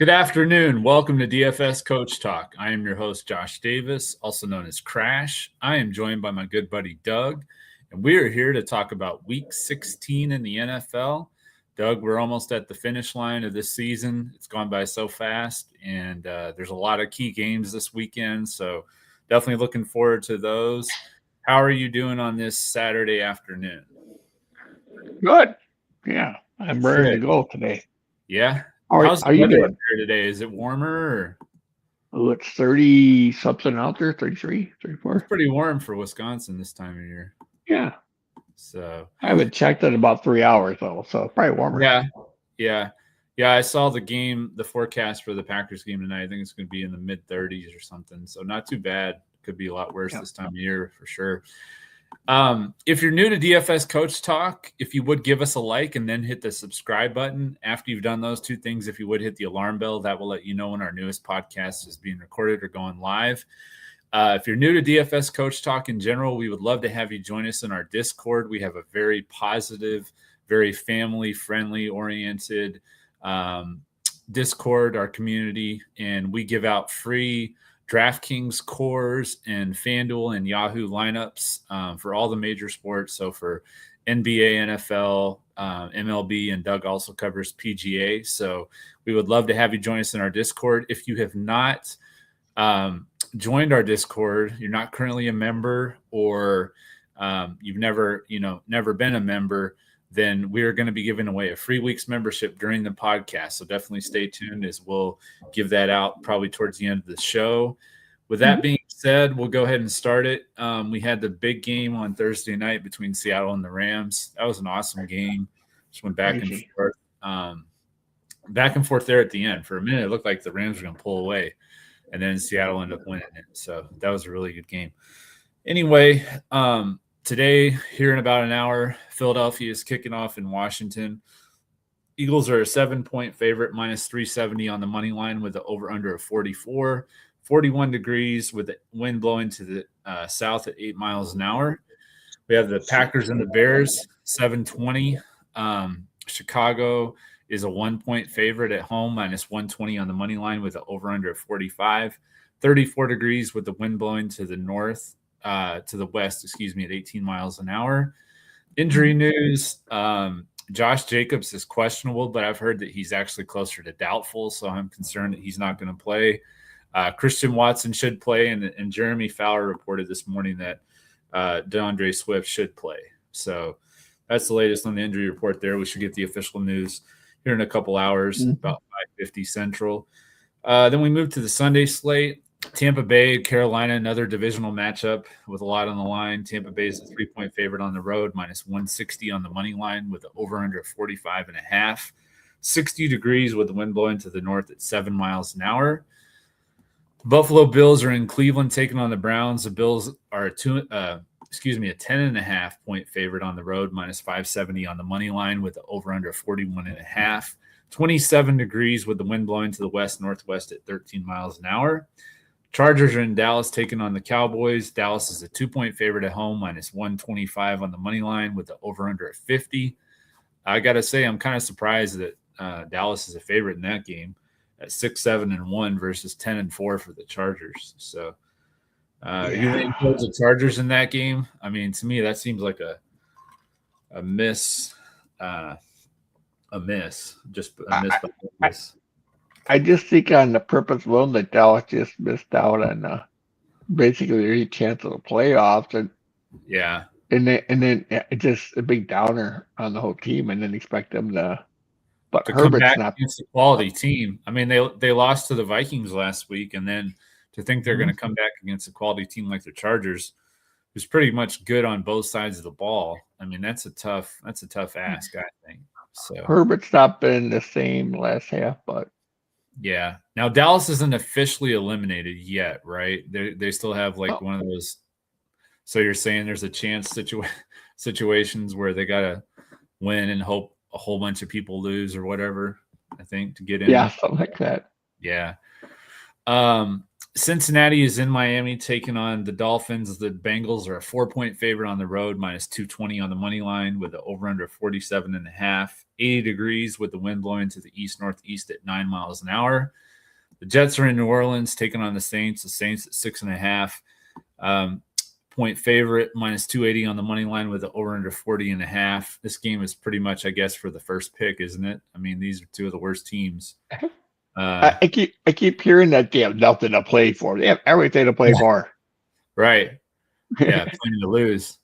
Good afternoon. Welcome to DFS Coach Talk. I am your host, Josh Davis, also known as Crash. I am joined by my good buddy, Doug, and we are here to talk about Week 16 in the NFL. Doug, we're almost at the finish line of this season. It's gone by so fast, and there's a lot of key games this weekend, so definitely looking forward to those. How are you doing on this Saturday afternoon? Good. Yeah, I'm ready to go today. Yeah? How's the weather you up here today? Is it warmer? Or? Oh, it's 30 something out there, 33, 34. It's pretty warm for Wisconsin this time of year. Yeah. So I haven't checked in about 3 hours though, so probably warmer. Yeah. I saw the forecast for the Packers game tonight. I think it's going to be in the mid 30s or something. So not too bad. Could be a lot worse this time of year for sure. If you're new to DFS Coach Talk, if you would give us a like and then hit the subscribe button. After you've done those two things, if you would hit the alarm bell, that will let you know when our newest podcast is being recorded or going live. If you're new to DFS Coach Talk in general, we would love to have you join us in our Discord. We have a very positive, very family-friendly oriented Discord, our community, and we give out free Draftkings cores and Fanduel and Yahoo lineups for all the major sports. So for NBA, NFL, MLB, and Doug also covers PGA. So we would love to have you join us in our Discord. If you have not joined our Discord, you're not currently a member, or you've never been a member, then we're going to be giving away a free week's membership during the podcast. So definitely stay tuned as we'll give that out probably towards the end of the show. With that being said, we'll go ahead and start it. We had the big game on Thursday night between Seattle and the Rams. That was an awesome game. Just went back and forth there at the end. For a minute, it looked like the Rams were going to pull away, and then Seattle ended up winning it. So that was a really good game. Anyway, today, here in about an hour, Philadelphia is kicking off in Washington. Eagles are a 7-point favorite, minus 370 on the money line with the over-under of 44. 41 degrees with the wind blowing to the south at 8 miles an hour. We have the Packers and the Bears, 720. Chicago is a 1-point favorite at home, minus 120 on the money line with the over-under of 45. 34 degrees with the wind blowing to the west, at 18 miles an hour. Injury news, Josh Jacobs is questionable, but I've heard that he's actually closer to doubtful, so I'm concerned that he's not going to play. Christian Watson should play, and Jeremy Fowler reported this morning that DeAndre Swift should play. So that's the latest on the injury report there. We should get the official news here in a couple hours, about 5:50 Central. Then we move to the Sunday slate. Tampa Bay, Carolina, another divisional matchup with a lot on the line. Tampa Bay is a 3-point favorite on the road, minus 160 on the money line with the over-under of 45.5. 60 degrees with the wind blowing to the north at 7 miles an hour. Buffalo Bills are in Cleveland taking on the Browns. The Bills are a 10.5-point favorite on the road, minus 570 on the money line with the over-under of 41.5. 27 degrees with the wind blowing to the west-northwest at 13 miles an hour. Chargers are in Dallas taking on the Cowboys. Dallas is a 2-point favorite at home, minus 125 on the money line with the over-under of 50. I got to say, I'm kind of surprised that Dallas is a favorite in that game at 6-7-1 versus 10-4 for the Chargers. So you lean towards the Chargers in that game? I mean, to me, that seems like a miss. I just think on the purpose alone that Dallas just missed out on basically any chance of the playoffs, and then it's just a big downer on the whole team, and then expect them to. But to Herbert's come back not against a quality team. I mean, they lost to the Vikings last week, and then to think they're going to come back against a quality team like the Chargers, who's pretty much good on both sides of the ball. I mean, that's a tough ask, I think. So Herbert's not been the same last half, but yeah. Now Dallas isn't officially eliminated yet, right? They still have one of those. So you're saying there's a chance situations where they gotta win and hope a whole bunch of people lose or whatever, I think, to get in. Yeah, something like that. Yeah. Cincinnati is in Miami taking on the Dolphins. The Bengals are a 4-point favorite on the road, minus 220 on the money line with the over-under 47.5. 80 degrees with the wind blowing to the east-northeast at 9 miles an hour. The Jets are in New Orleans taking on the Saints. The Saints at 6.5 point favorite, minus 280 on the money line with the over-under 40.5. This game is pretty much, I guess, for the first pick, isn't it? I mean, these are two of the worst teams. I keep hearing that they have nothing to play for. They have everything to play for. Right. Yeah, playing to lose.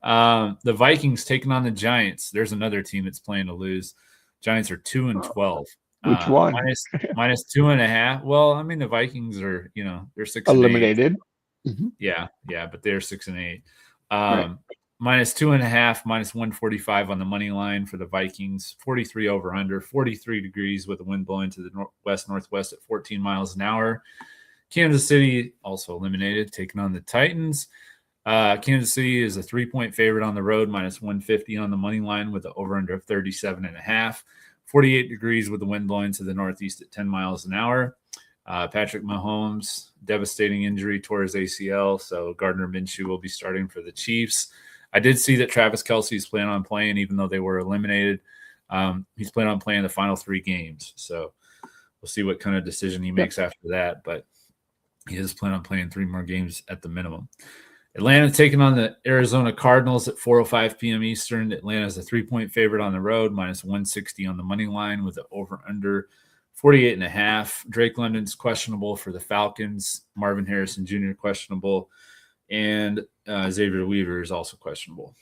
The Vikings taking on the Giants. There's another team that's playing to lose. Giants are 2-12. Which one? minus 2.5. Well, I mean, the Vikings are, they're 6-8. Eliminated. Mm-hmm. Yeah, but they're 6-8. Right. Minus 2.5, minus 145 on the money line for the Vikings. 43 over under, 43 degrees with the wind blowing to the northwest at 14 miles an hour. Kansas City also eliminated, taking on the Titans. Kansas City is a 3-point favorite on the road, minus 150 on the money line with the over under of 37.5. 48 degrees with the wind blowing to the northeast at 10 miles an hour. Patrick Mahomes, devastating injury, tore his ACL, so Gardner Minshew will be starting for the Chiefs. I did see that Travis Kelce is planning on playing, even though they were eliminated. He's planning on playing the final 3 games, so we'll see what kind of decision he makes after that, but he is planning on playing 3 more games at the minimum. Atlanta taking on the Arizona Cardinals at 4:05 p.m. Eastern. Atlanta is a 3-point favorite on the road, minus 160 on the money line with the over-under 48.5. Drake London's questionable for the Falcons. Marvin Harrison Jr. questionable. And Xavier Weaver is also questionable.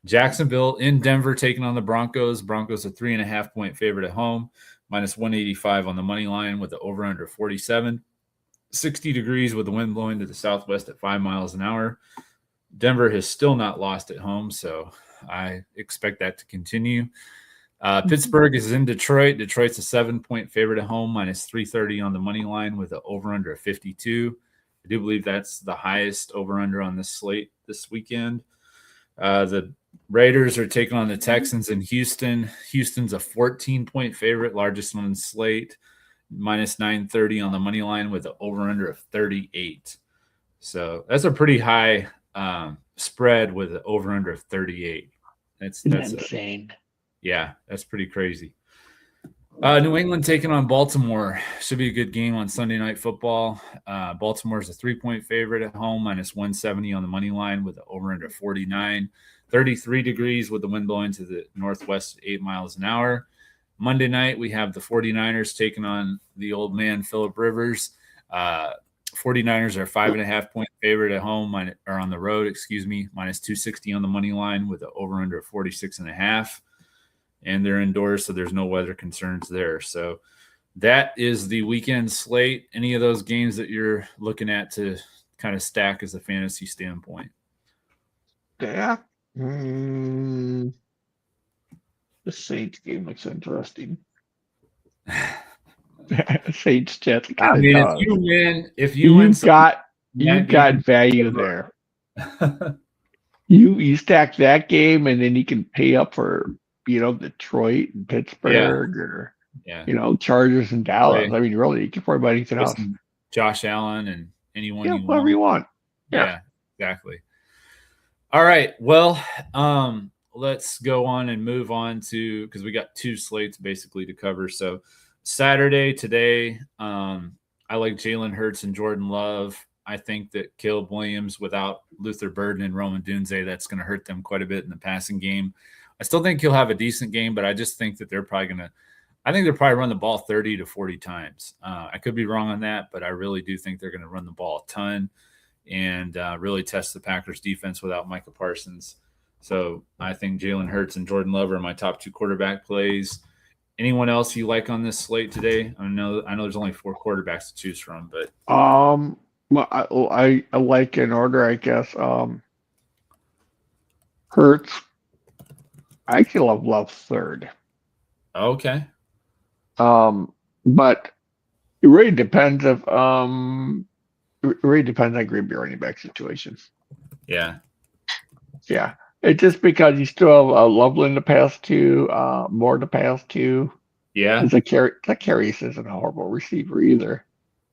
Jacksonville in Denver taking on the Broncos. Broncos a 3.5-point favorite at home, minus 185 on the money line with the over-under 47. 60 degrees with the wind blowing to the southwest at 5 miles an hour. Denver has still not lost at home, so I expect that to continue. Pittsburgh is in Detroit. Detroit's a 7-point favorite at home, minus 330 on the money line with an over-under of 52. I do believe that's the highest over-under on this slate this weekend. The Raiders are taking on the Texans in Houston. Houston's a 14-point favorite, largest on the slate, minus 930 on the money line with an over-under of 38. So that's a pretty high spread with an over-under of 38. That's insane. Yeah, that's pretty crazy. New England taking on Baltimore. Should be a good game on Sunday Night Football. Baltimore is a 3-point favorite at home, minus 170 on the money line with an over-under 49. 33 degrees with the wind blowing to the northwest at 8 miles an hour. Monday night, we have the 49ers taking on the old man, Phillip Rivers. 49ers are a 5.5-point favorite at home, or on the road, minus 260 on the money line with an over-under of 46.5. And they're indoors, so there's no weather concerns there. So that is the weekend slate. Any of those games that you're looking at to kind of stack as a fantasy standpoint? Yeah. The Saints game looks interesting. Saints Jets. I mean, if you win, you've got value there. You stack that game, and then you can pay up for Detroit and Pittsburgh or Chargers and Dallas. I mean, really, you can afford about anything else. Josh Allen and anyone whoever you want. Yeah, exactly. All right. Well, let's go on and move on to, because we got 2 slates basically to cover. So Saturday today, I like Jalen Hurts and Jordan Love. I think that Caleb Williams without Luther Burden and Roman Dunze, that's going to hurt them quite a bit in the passing game. I still think he'll have a decent game, but I just think that they're probably run the ball 30 to 40 times. I could be wrong on that, but I really do think they're going to run the ball a ton and really test the Packers defense without Micah Parsons. So I think Jalen Hurts and Jordan Love are my top 2 quarterback plays. Anyone else you like on this slate today? I know there's only 4 quarterbacks to choose from, but well, I like in order, I guess. Hurts. I actually love third. Okay. But it really depends on Green Bay running back situation. Yeah. Yeah. It's just because you still have Loveland to pass to, Moore to pass to. Yeah. Zacharias isn't a horrible receiver either.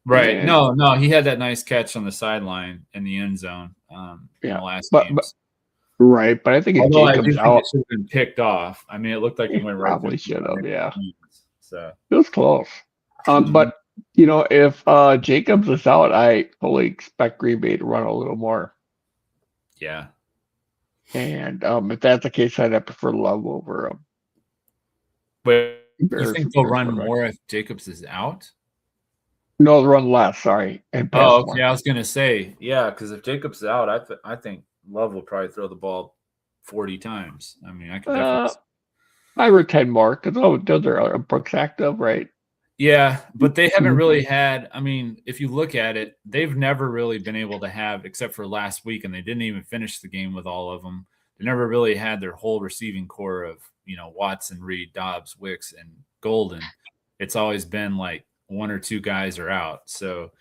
Right. And No, he had that nice catch on the sideline in the end zone in the last games. Right, but I think if Although I do Jacobs think it out, should have been picked off. I mean, it looked like it he went right through probably should have. Yeah, the hands. So it was close. But if Jacobs is out, I fully expect Green Bay to run a little more. yeah. And if that's the case, I'd prefer Love over But you Bears. think they'll Bears run quarterback. more if Jacobs is out? No, they'll run less. Sorry, and pass Oh, more. okay. I was gonna say, yeah, because if Jacobs is out, I think Love will probably throw the ball 40 times. I mean, I could definitely. 5 or 10 more because those are Brooks active, right? Yeah, but they haven't Mhm. really had. I mean, if you look at it, they've never really been able to have, except for last week, and they didn't even finish the game with all of them. They never really had their whole receiving core of Watson, Reed, Dobbs, Wicks, and Golden. It's always been like one or two guys are out. So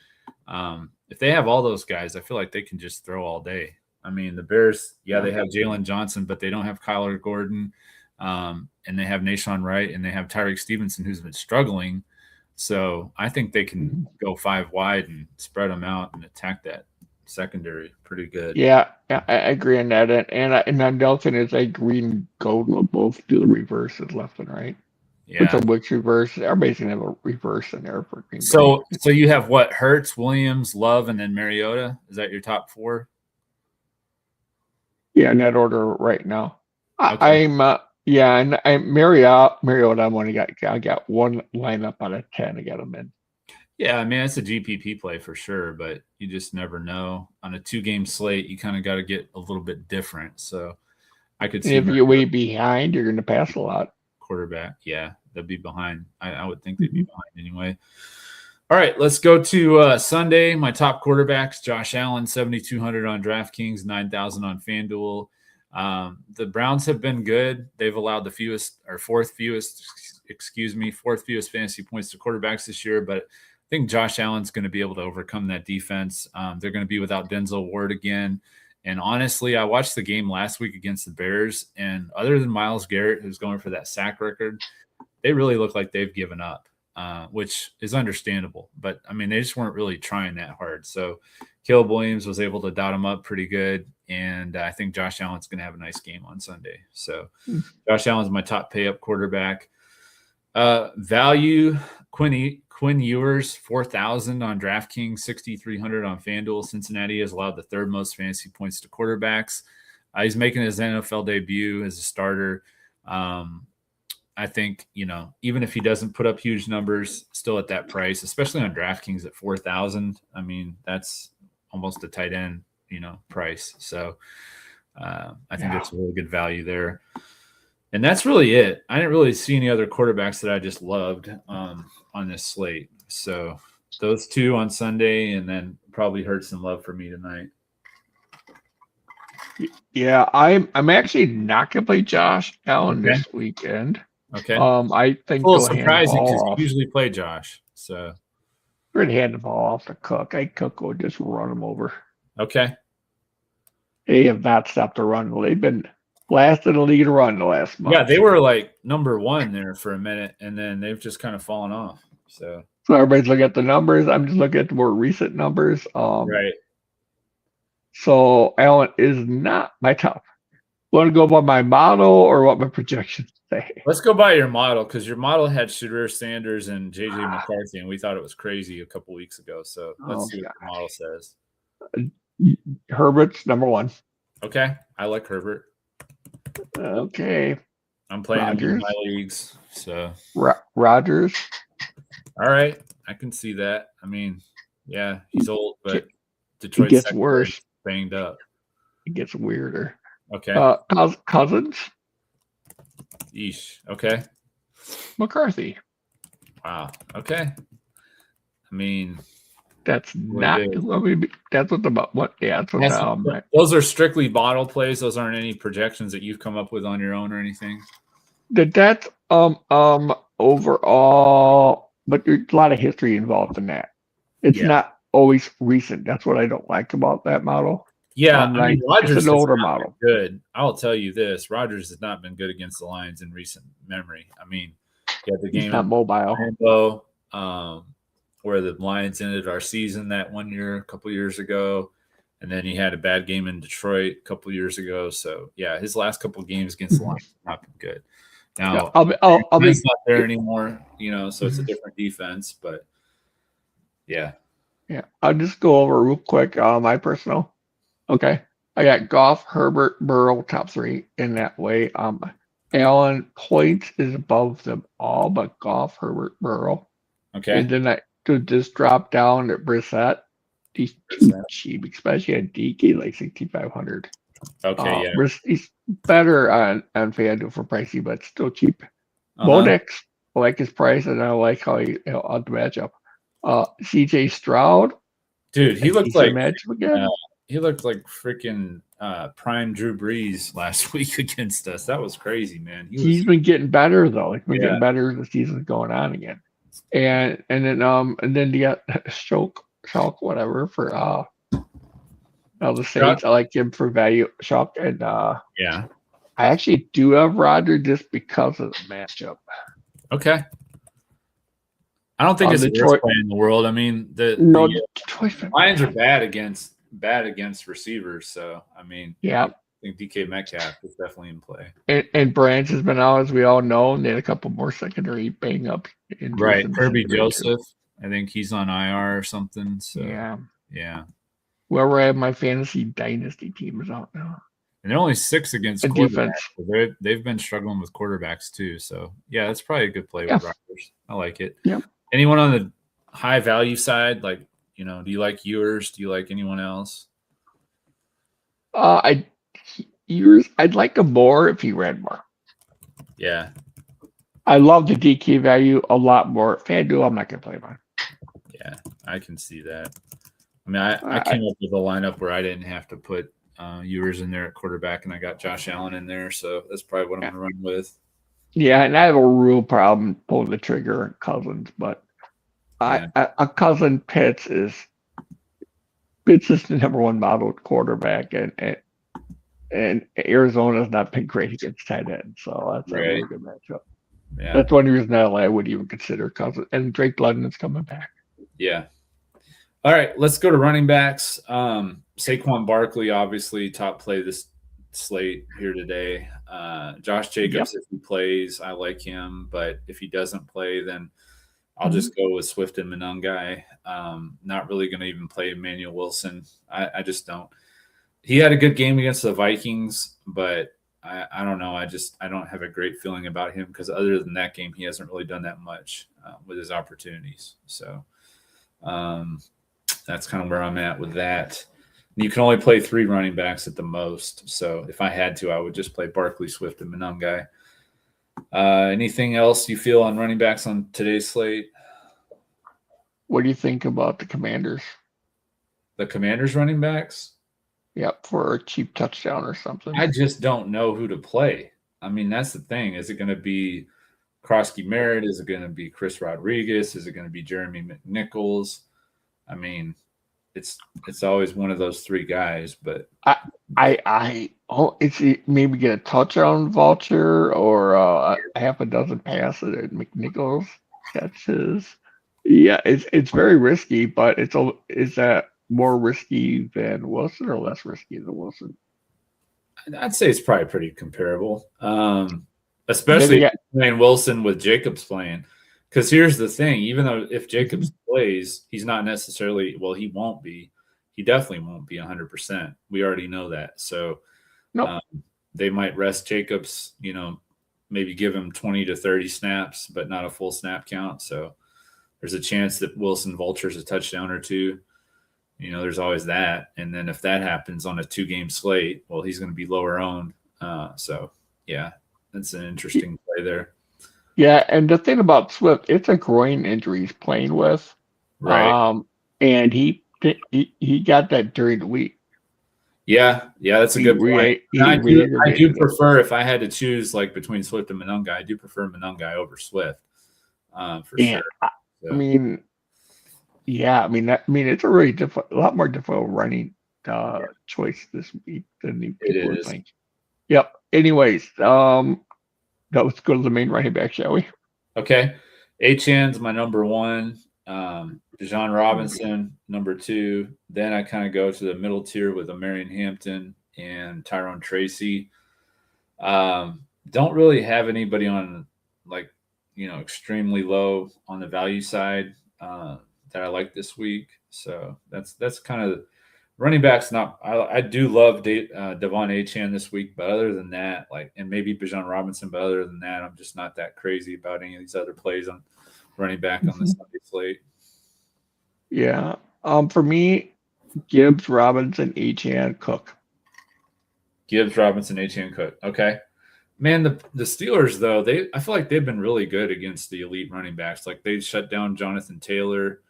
if they have all those guys, I feel like they can just throw all day. I mean, the Bears, they have Jalen Johnson, but they don't have Kyler Gordon, and they have Nashawn Wright, and they have Tyreek Stevenson, who's been struggling. So I think they can go 5 wide and spread them out and attack that secondary pretty good. Yeah, I agree on that. And then Delton is a green gold will both do the reverses left and right. Yeah. Which reverse? Everybody's gonna have a reverse in there for Green Bay. So you have what? Hurts, Williams, Love, and then Mariota. Is that your top 4? Yeah, in that order right now. Okay. And Mariota. I got one lineup out of 10. I got him in. Yeah, I mean it's a GPP play for sure, but you just never know. On a 2-game slate, you kind of got to get a little bit different. So I could see And if you're way behind, you're going to pass a lot. Quarterback, yeah, they'll be behind. I would think they'd be behind anyway. All right, let's go to Sunday. My top quarterbacks: Josh Allen, 7,200 on DraftKings, 9,000 on Fanduel. The Browns have been good. They've allowed the fourth fewest fantasy points to quarterbacks this year, but I think Josh Allen's going to be able to overcome that defense. They're going to be without Denzel Ward again. And honestly, I watched the game last week against the Bears, and other than Myles Garrett, who's going for that sack record, they really look like they've given up, which is understandable. But, I mean, they just weren't really trying that hard. So Caleb Williams was able to dot them up pretty good, and I think Josh Allen's going to have a nice game on Sunday. So Josh Allen's my top pay-up quarterback. Value, Quinn Ewers, 4,000 on DraftKings, 6,300 on FanDuel. Cincinnati has allowed the 3rd most fantasy points to quarterbacks. He's making his NFL debut as a starter. I think, even if he doesn't put up huge numbers, still at that price, especially on DraftKings at 4,000, I mean, that's almost a tight end, price. So I think that's a really good value there. And that's really it. I didn't really see any other quarterbacks that I just loved on this slate. So those 2 on Sunday, and then probably Hurts and Love for me tonight. Yeah, I'm actually not gonna play Josh Allen this weekend. Okay. I think a little they'll hand the surprising because ball you usually play Josh. So we're gonna hand the ball off to Cook. Cook will just run him over. Okay. They have not stopped the run. They've been last in the league to run the last month. Yeah, they were like number 1 there for a minute, and then they've just kind of fallen off. So everybody's looking at the numbers. I'm just looking at the more recent numbers. Right. So Allen is not my top. Want to go by my model or what my projections say? Let's go by your model, because your model had Shadur Sanders and J.J. McCarthy, and we thought it was crazy a couple weeks ago. So let's see what the model says. Herbert's number 1. Okay. I like Herbert. Okay. I'm playing him in my leagues. So Rodgers. All right. I can see that. I mean, yeah, he's old, but Detroit gets worse. Banged up. It gets weirder. Okay. Cousins. Yeesh. Okay. McCarthy. Wow. Okay. I mean, that's not. That's what the what. Yeah, that's what. Those are strictly bottle plays. Those aren't any projections that you've come up with on your own or anything. That's overall, but there's a lot of history involved in that. It's not always recent. That's what I don't like about that model. Yeah, I mean, Rodgers is an older model. Good. I'll tell you this: Rodgers has not been good against the Lions in recent memory. I mean, he had the game. He's not mobile. Rambo, where the Lions ended our season that one year, a couple years ago. And then he had a bad game in Detroit a couple years ago. So, yeah, his last couple of games against the Lions have not been good. Now, I'll be not there anymore, so it's a different defense. But, yeah. Yeah, I'll just go over real quick my personal. Okay. I got Goff, Herbert, Burrow, top 3 in that way. Allen points is above them all, but Goff, Herbert, Burrow. Okay. And then I could just drop down to Brissett. He's too cheap, especially at DK, like 6,500. Okay, yeah. He's better on Fanduel for pricey, but still cheap. Bodex, I like his price, and I like how he on the matchup. CJ Stroud, dude, he looked like again. He looked like freaking prime Drew Brees last week against us. That was crazy, man. He's been getting better though. He's been getting better as the season's going on again. And then you got Shulk, whatever for the Saints. I like him for value. Shulk and yeah. I actually do have Roger just because of the matchup. Okay. I don't think it's the worst play in the world. I mean, the Lions are bad against receivers. So, I mean, yeah. I think DK Metcalf is definitely in play. And Branch has been out, as we all know, and they had a couple more secondary bang-up injuries. Right. Kirby Joseph, I think he's on IR or something. So, yeah. Whoever I have my fantasy dynasty team is out now. And they're only 6 against quarterbacks. They've been struggling with quarterbacks too. So, yeah, that's probably a good play with Rodgers. I like it. Yeah. Anyone on the high value side, like, do you like Ewers? Do you like anyone else? I'd like him more if he ran more. Yeah. I love the DK value a lot more. FanDuel, I'm not going to play him on. Yeah, I can see that. I mean, I came up with a lineup where I didn't have to put Ewers in there at quarterback, and I got Josh Allen in there, so that's probably what I'm going to run with. Yeah, and I have a real problem pulling the trigger on Cousins, but a cousin Pitts is the number one model quarterback, and Arizona's not been great against tight ends, so that's a really good matchup. Yeah. That's one reason I would even consider Cousins, and Drake London's coming back. Yeah. All right, let's go to running backs. Saquon Barkley, obviously top play this slate here today. Josh Jacobs, if he plays, I like him, but if he doesn't play, then I'll just go with Swift and Monangai. Not really going to even play Emmanuel Wilson. I just don't. He had a good game against the Vikings, but I don't know. I don't have a great feeling about him because other than that game, he hasn't really done that much with his opportunities. So that's kind of where I'm at with that. You can only play 3 running backs at the most. So if I had to, I would just play Barkley, Swift, and Monangai. Anything else you feel on running backs on today's slate? What do you think about the Commanders? The Commanders running backs? Yep, for a cheap touchdown or something. I just don't know who to play. I mean, that's the thing. Is it going to be Krosky Merritt? Is it going to be Chris Rodriguez? Is it going to be Jeremy McNichols? I mean, it's always one of those 3 guys, but it's maybe get a touchdown vulture or a half a dozen passes that McNichols catches. Yeah, it's very risky, but is that more risky than Wilson or less risky than Wilson? I'd say it's probably pretty comparable, especially playing Wilson with Jacobs playing. Because here's the thing, even though if Jacobs plays, he's not necessarily – well, he won't be. He definitely won't be 100%. We already know that. So they might rest Jacobs, maybe give him 20 to 30 snaps, but not a full snap count. So there's a chance that Wilson vultures a touchdown or 2. There's always that. And then if that happens on a 2-game slate, well, he's going to be lower owned. So, yeah, that's an interesting play there. Yeah, and the thing about Swift, it's a groin injury he's playing with. Right. And he got that during the week. Yeah, that's a good point. I do prefer, if I had to choose like between Swift and Monangai, I do prefer Monangai over Swift for sure. So. I mean, it's a really a lot more difficult running choice this week than people would think. Yep. Anyways, let's go to the main running back, shall we? Okay. Achan's my number 1. Bijan Robinson, number 2. Then I kind of go to the middle tier with Marion Hampton and Tyrone Tracy. Don't really have anybody on extremely low on the value side that I like this week. So that's kind of running backs. Not I do love Devon Achane this week, but other than that, and maybe Bijan Robinson, but other than that, I'm just not that crazy about any of these other plays on running back on the Sunday slate. Yeah. For me, Gibbs, Robinson, Achane, Cook. Gibbs, Robinson, Achane, Cook. Okay. Man, the Steelers though, I feel like they've been really good against the elite running backs. Like they shut down Jonathan Taylor.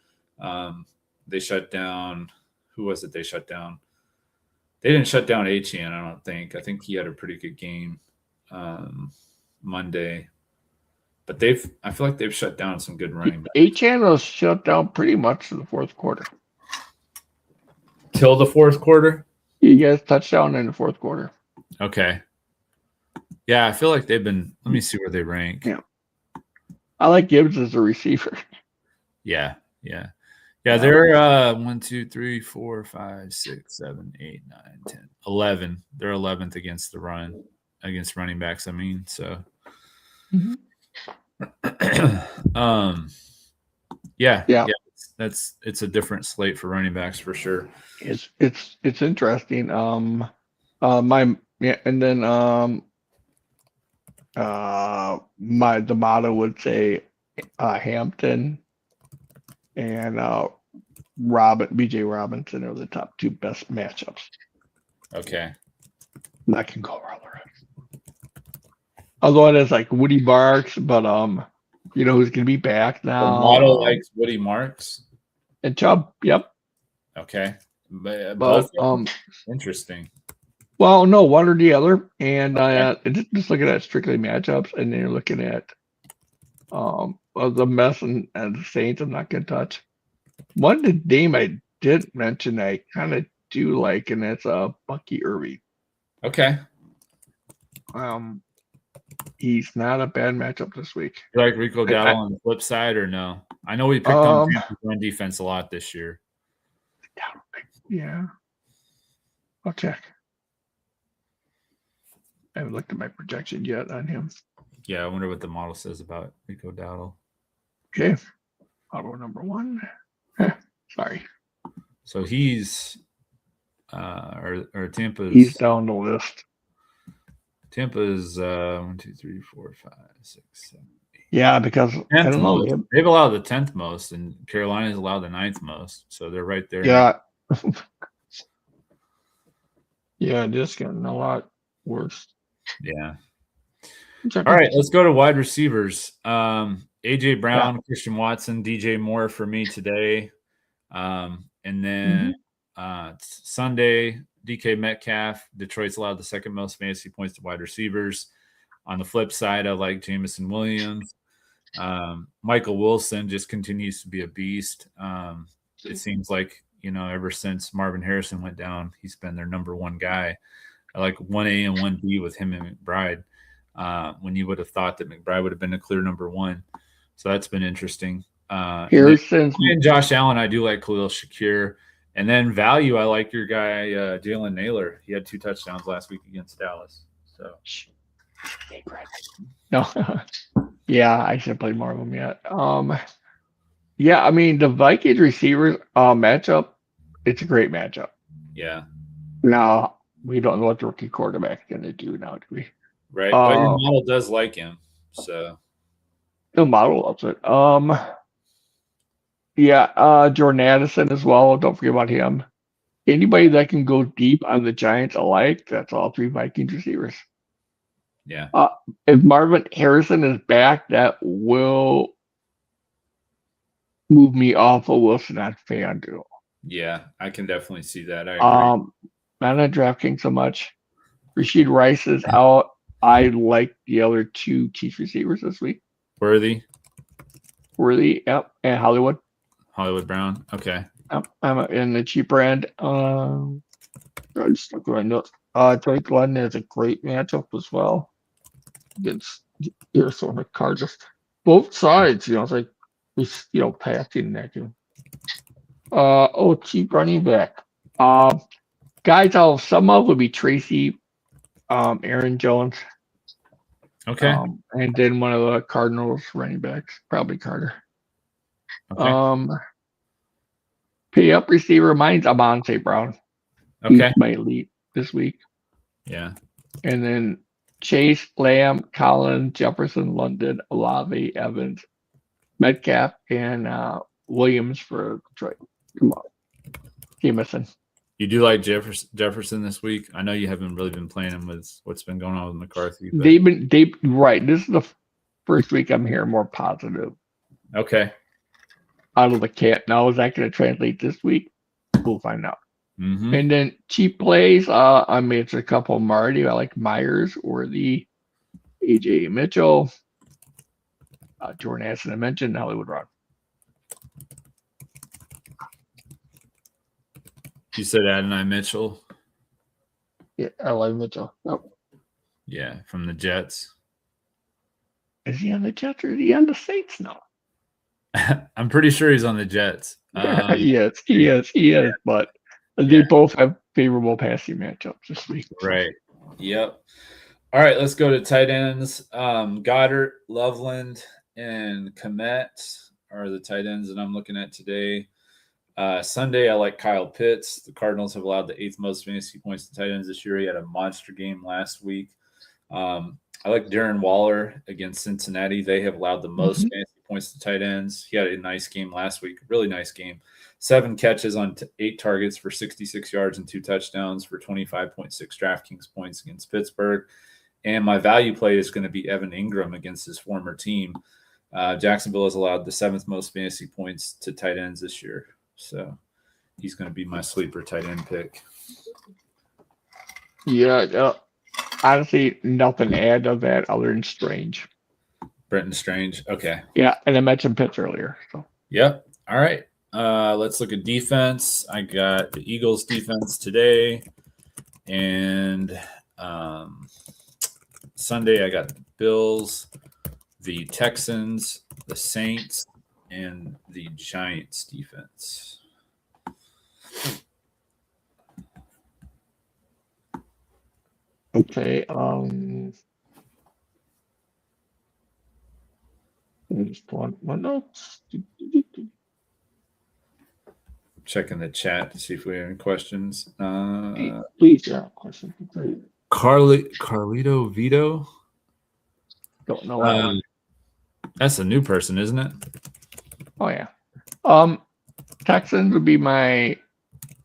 They shut down who was it? They shut down. They didn't shut down Achane, I don't think. I think he had a pretty good game Monday. But I feel like they've shut down some good running backs. Achane was shut down pretty much in the fourth quarter. Till the fourth quarter? He gets touchdown in the fourth quarter. Okay. Yeah, I feel like they've been. Let me see where they rank. Yeah, I like Gibbs as a receiver. Yeah. They're 1, 2, 3, 4, 5, 6, 7, 8, 9, 10, 11. They're 11th against the run, against running backs. I mean, so. Mm-hmm. Yeah. It's a different slate for running backs for sure. It's interesting. The motto would say Hampton and BJ Robinson are the top 2 best matchups. Okay. I can go all around. Although it is like Woody Marks, but who's gonna be back now? The model likes Woody Marks and Chubb. Yep. Okay. But interesting. Well, no, one or the other, and just looking at strictly matchups, and then you're looking at the mess and the Saints. I'm not gonna touch. One name I did mention I kind of do like, and that's Bucky Irving. Okay. He's not a bad matchup this week. You like Rico Dowdle on the flip side, or no? I know we picked on Tampa's run defense a lot this year. Yeah. I'll check. I haven't looked at my projection yet on him. Yeah, I wonder what the model says about Rico Dowdle. Okay. Auto number 1. Sorry. So he's or Tampa's. He's down the list. Tampa's 1, 2, 3, 4, 5, 6, 7, 8. Yeah, because I don't know. They've allowed the 10th most, and Carolina's allowed the 9th most, so they're right there. Yeah. Yeah, just getting a lot worse. Yeah. All right, let's go to wide receivers. AJ Brown, Christian Watson, DJ Moore for me today. And then Sunday, DK Metcalf. Detroit's allowed the 2nd most fantasy points to wide receivers. On the flip side, I like Jameson Williams. Michael Wilson just continues to be a beast. It seems like, ever since Marvin Harrison went down, he's been their number 1 guy. I like 1A and 1B with him and McBride. When you would have thought that McBride would have been a clear number 1. So that's been interesting. Harrison and Josh Allen, I do like Khalil Shakir. And then value, I like your guy, Jalen Naylor. He had 2 touchdowns last week against Dallas. So, no. Yeah, I should play more of them yet. Yeah, I mean, the Vikings receivers matchup, it's a great matchup. Yeah. Now, we don't know what the rookie quarterback is going to do now, do we? Right. But your model does like him. So the model loves it. Yeah, Jordan Addison as well. Don't forget about him. Anybody that can go deep on the Giants alike, that's all 3 Vikings receivers. Yeah. If Marvin Harrison is back, that will move me off of Wilson on Fanduel. Yeah, I can definitely see that. I agree. Not on DraftKings so much. Rashid Rice is out. I like the other 2 Chiefs receivers this week. Worthy, yep, and Hollywood Brown. Okay. I'm in the cheaper end. I just look at my notes. Drake London is a great matchup as well against Arizona Cardinals. Both sides, it's like Who's passing that too. Cheap running back. Guys, I'll sum up would be Tracy, Aaron Jones, Okay. and then one of the Cardinals running backs, probably Carter. Okay. Pay up receiver, mine's Amon-Ra Brown. Okay. He's my elite this week. Yeah. And then Chase, Lamb, Collins, Jefferson, London, Olave, Evans, Metcalf, and Williams for Detroit. Come on. Jameson. You do like Jefferson this week? I know you haven't really been playing him with what's been going on with McCarthy. But... Right. This is the first week I'm hearing more positive. Okay. Out of the cat. Now, is that going to translate this week? We'll find out. Mm-hmm. And then cheap plays. I mean, it's a couple of Marty. I like Myers or the AJ Mitchell. Jordan Addison, I mentioned Hollywood Rock. You said Adonai Mitchell? Yeah, I like Mitchell. Oh. Yeah, from the Jets. Is he on the Jets or is he on the Saints now? I'm pretty sure he's on the Jets. Yes, he is. Yeah. But they both have favorable passing matchups this week. Right. Yep. All right, let's go to tight ends. Goddard, Loveland, and Komet are the tight ends that I'm looking at today. Sunday, I like Kyle Pitts. The Cardinals have allowed the 8th most fantasy points to tight ends this year. He had a monster game last week. I like Darren Waller against Cincinnati. They have allowed the most fantasy points to tight ends. He had a nice game last week, really nice game. 7 catches on 8 targets for 66 yards and 2 touchdowns for 25.6 DraftKings points against Pittsburgh. And my value play is going to be Evan Ingram against his former team. Jacksonville has allowed the 7th most fantasy points to tight ends this year. So he's going to be my sleeper tight end pick. Yeah, honestly, nothing to add to that other than Strange. Brenton Strange. Okay. Yeah, and I mentioned Pitts earlier. So. Yep. All right. Let's look at defense. I got the Eagles defense today. And Sunday, I got the Bills, the Texans, the Saints, and the Giants defense. Okay. Just one notes. Checking the chat to see if we have any questions. Please, yeah, question. Carlito Vito. Don't know. That's a new person, isn't it? Oh yeah. Texans would be my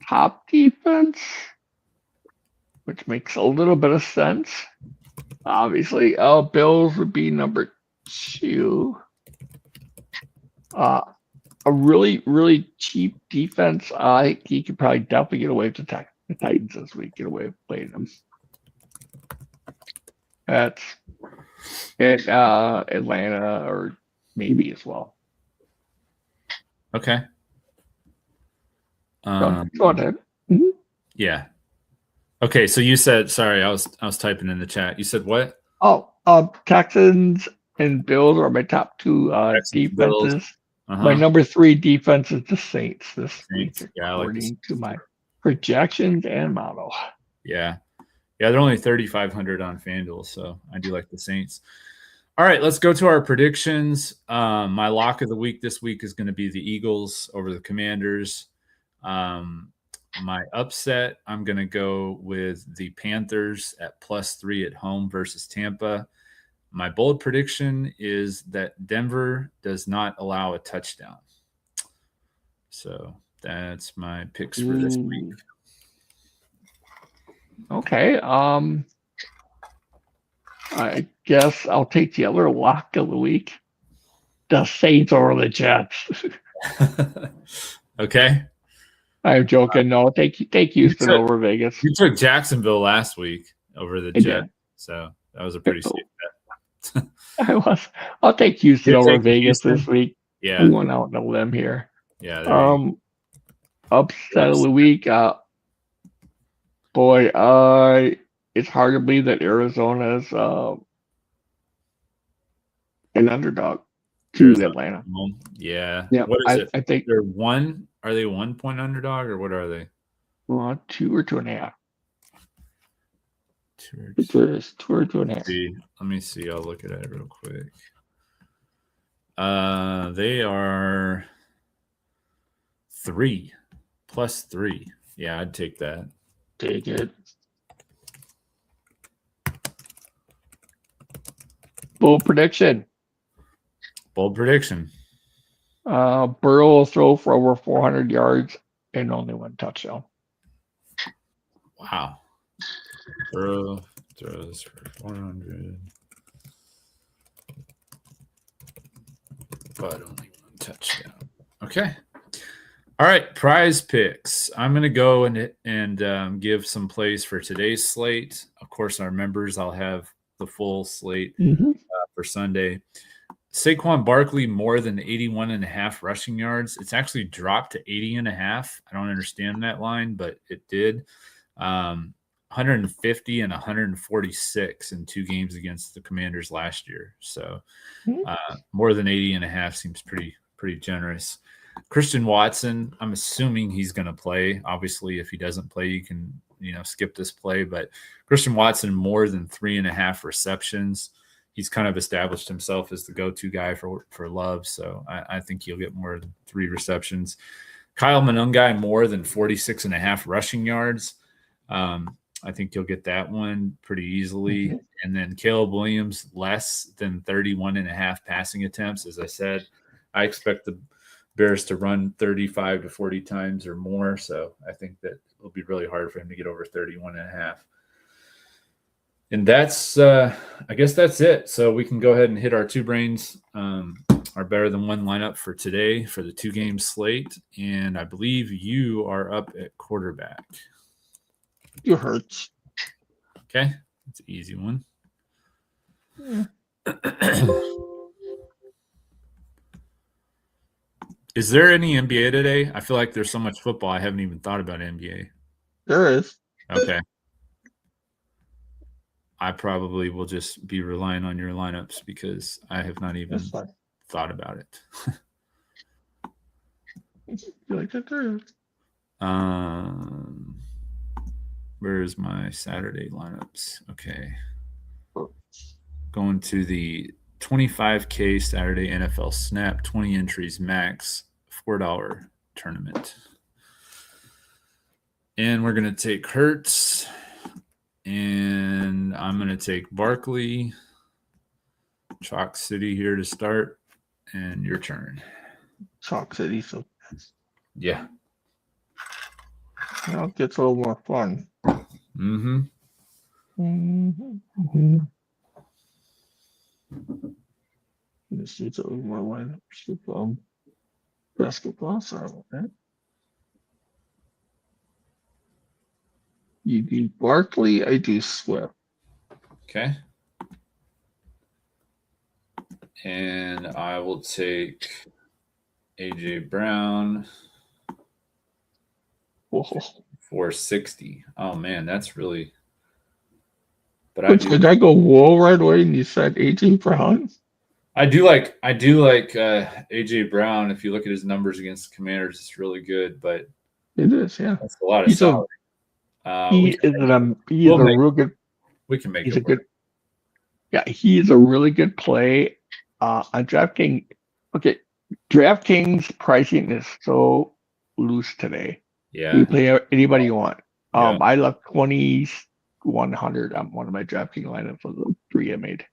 top defense, which makes a little bit of sense. Obviously, Bills would be number 2. A really, really cheap defense. I think he could probably definitely get away with the Titans this week. Get away with playing them. That's it. Atlanta or maybe as well. Okay. Go ahead. Mm-hmm. Yeah. Okay, so you said, sorry, I was typing in the chat. You said what? Oh, Texans and Bills are my top 2 defenses. My number 3 defense is the Saints this week, according to my projections and model. Yeah. Yeah, they're only 3,500 on Fanduel, so I do like the Saints. All right, let's go to our predictions. My lock of the week this week is going to be the Eagles over the Commanders. My upset, I'm going to go with the Panthers at +3 at home versus Tampa. My bold prediction is that Denver does not allow a touchdown. So that's my picks for this week. Okay. I guess I'll take the other lock of the week. The Saints over the Jets. Okay. I'm joking. No, take Houston over Vegas. You took Jacksonville last week over the Jets, so that was a pretty safe bet. I'll take Houston over Vegas this week. Yeah. I'm going out on a limb here. Yeah. Upset of the week. It's hard to believe that Arizona is an underdog. to Atlanta. Yeah. Yeah. What is it? I think they're one. Are they 1 point underdog or what are they? 2 or 2.5. 2 or 2 or 2.5. Let me see. I'll look at it real quick. They are 3 plus 3. Yeah, I'd take that. Take it. Bold prediction. Burrow will throw for over 400 yards and only 1 touchdown. Wow. Burrow throws for 400, but only 1 touchdown. Okay. All right, prize picks. I'm going to go and give some plays for today's slate. Of course, our members, I'll have the full slate for Sunday. Saquon Barkley more than 81.5 rushing yards. It's actually dropped to 80.5. I don't understand that line, but it did. 150 and 146 in 2 games against the Commanders last year. So more than 80.5 seems pretty generous. Christian Watson, I'm assuming he's going to play. Obviously, if he doesn't play, you can skip this play. But Christian Watson more than 3.5 receptions. He's kind of established himself as the go-to guy for Love, so I think he'll get more than 3 receptions. Kyle Monungai more than 46.5 rushing yards. I think you'll get that one pretty easily. And then Caleb Williams less than 31.5 passing attempts. As I said, I expect the Bears to run 35 to 40 times or more, so I think that it'll be really hard for him to get over 31.5. And that's, I guess that's it. So we can go ahead and hit our 2 brains, our better than 1 lineup for today for the 2-game slate. And I believe you are up at quarterback. You hurts. Okay, that's an easy one. Yeah. Is there any NBA today? I feel like there's so much football. I haven't even thought about NBA. There is. Okay. I probably will just be relying on your lineups because I have not even thought about it. Like that there is. Where's my Saturday lineups? Okay. Going to the 25K Saturday NFL Snap, 20 entries max, $4 tournament. And we're going to take Hurts. And I'm going to take Barkley. Chalk City here to start. And your turn. Chalk City. So yeah. Now it gets a little more fun. Mm-hmm. Mm-hmm. This is a little more lineups with basketball. Sorry about that. You do Barkley, I do Swift. Okay. And I will take AJ Brown. Whoa. 460. Oh man, that's really. But did I go whoa right away and you said AJ Brown? I do like AJ Brown. If you look at his numbers against the Commanders, it's really good. But it is, yeah. That's a lot of salary. He is a real good. We can make he's it a work. Good. Yeah, he is a really good play on DraftKings. Okay, DraftKings pricing is so loose today. Yeah, you play anybody you want. Yeah. I left 2,100 on one of my DraftKings lineups of the 3 I made.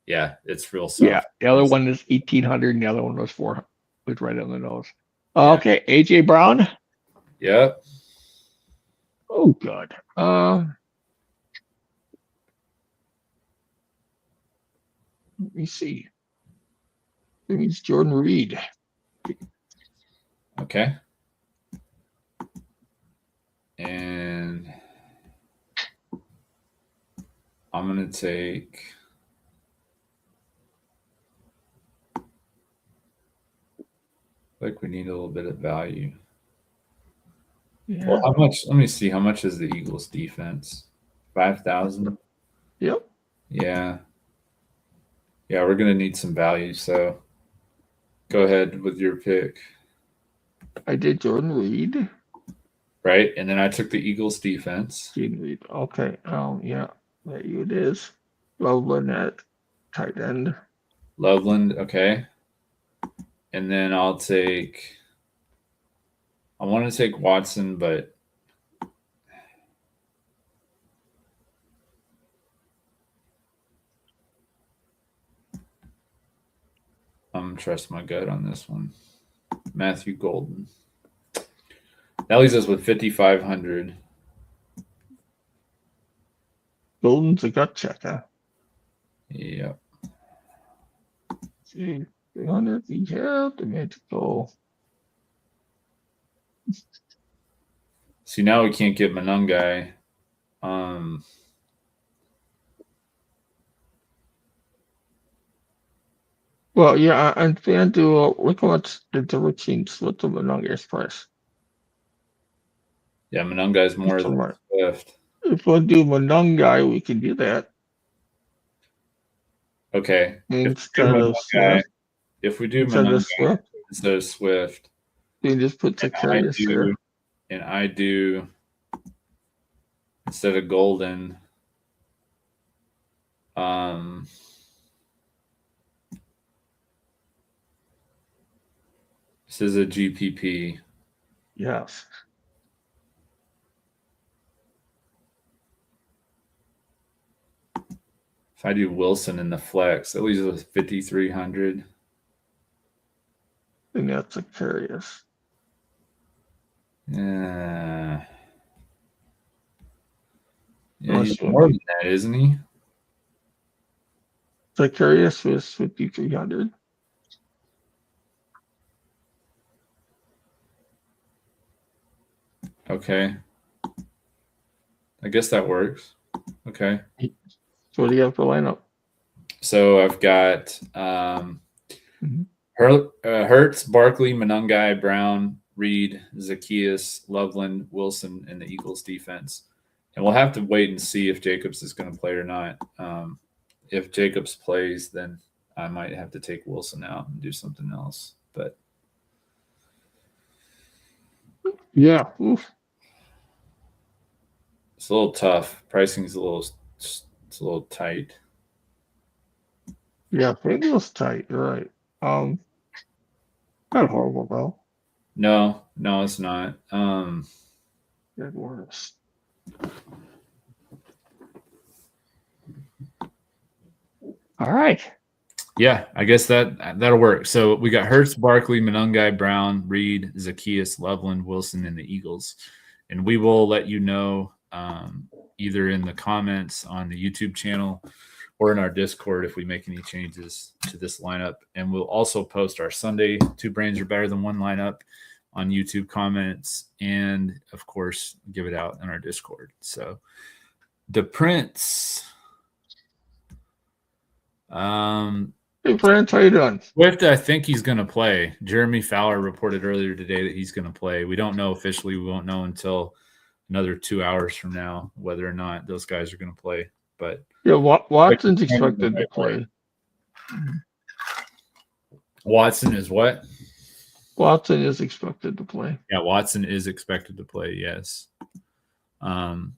Yeah, it's real soft. Yeah, the other one is 1,800, and the other one was 400. Was right on the nose. Okay, AJ Brown. Yep. Oh, good. Let me see. It means Jordan Reed. Okay. And I'm going to take like we need a little bit of value. Yeah. Well, how much? Let me see. How much is the Eagles defense? 5,000. Yep. Yeah. Yeah, we're going to need some value. So Go ahead with your pick. I did Jordan Reed. Right, and then I took the Eagles defense. Jordan Reed. Okay. Yeah, there it is. Loveland at tight end. Loveland, okay. And then I want to take Watson, but I'm going to trust my gut on this one. Matthew Golden. That leaves us with 5,500. Golden's a gut checker. Yep. See, 300. We have the magical. See, now we can't get Manungai. Well, yeah, on FanDuel, look at what's the different teams. What's the Monongah's price? Yeah, Manungai's more than Swift. If we do Monongai, we can do that. Okay. Instead of Swift. If we do Manungai instead of Swift, you just put Zacharias there. And I do instead of Golden. This is a GPP. Yes. If I do Wilson in the flex, that leaves us 5,300. And that's Zacharias. Yeah. Yeah, he's more than that, isn't he? Zacharias was 5,300. Okay. I guess that works. Okay. So what do you have for lineup? So I've got Hurts, Barkley, Manungai, Brown, Reed, Zacchaeus, Loveland, Wilson, and the Eagles defense. And we'll have to wait and see if Jacobs is going to play or not. If Jacobs plays, then I might have to take Wilson out and do something else. But yeah, oof. It's a little tough. Pricing's a little tight. Yeah, FanDuel's tight. You're right. Not horrible though. No, it's not. Get worse. All right. Yeah, I guess that'll work. So we got Hurts, Barkley, Manungai, Brown, Reed, Zacchaeus, Loveland, Wilson, and the Eagles. And we will let you know either in the comments on the YouTube channel or in our Discord if we make any changes to this lineup. And we'll also post our Sunday 2 Brains Are Better Than One lineup on YouTube comments and, of course, give it out in our Discord. So the Prince. Hey, Brent, how you doing? Swift, I think he's going to play. Jeremy Fowler reported earlier today that he's going to play. We don't know officially. We won't know until another 2 hours from now whether or not those guys are going to play. But yeah, Watson's expected to play. Watson is what? Watson is expected to play. Yeah, Watson is expected to play, yes. And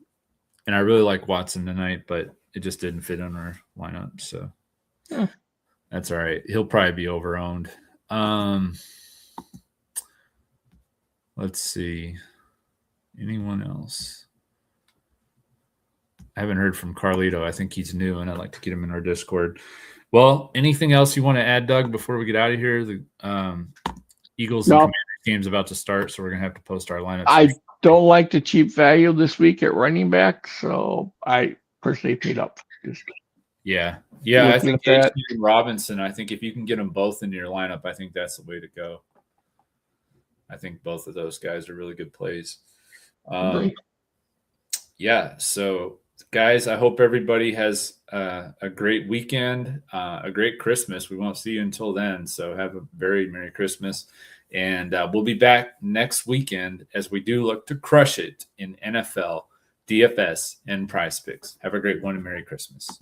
I really like Watson tonight, but it just didn't fit on our lineup. So that's all right. He'll probably be over-owned. Let's see. Anyone else? I haven't heard from Carlito. I think he's new, and I'd like to get him in our Discord. Well, anything else you want to add, Doug, before we get out of here? The Eagles and Commanders game's about to start, so we're going to have to post our lineups. I don't like the cheap value this week at running back, so I personally paid up. Yeah. I think that Robinson, I think if you can get them both in your lineup, I think that's the way to go. I think both of those guys are really good plays. Yeah, so guys, I hope everybody has a great weekend, a great Christmas. We won't see you until then, so have a very Merry Christmas. And we'll be back next weekend as we do look to crush it in NFL, DFS, and Prizepicks. Have a great one and Merry Christmas.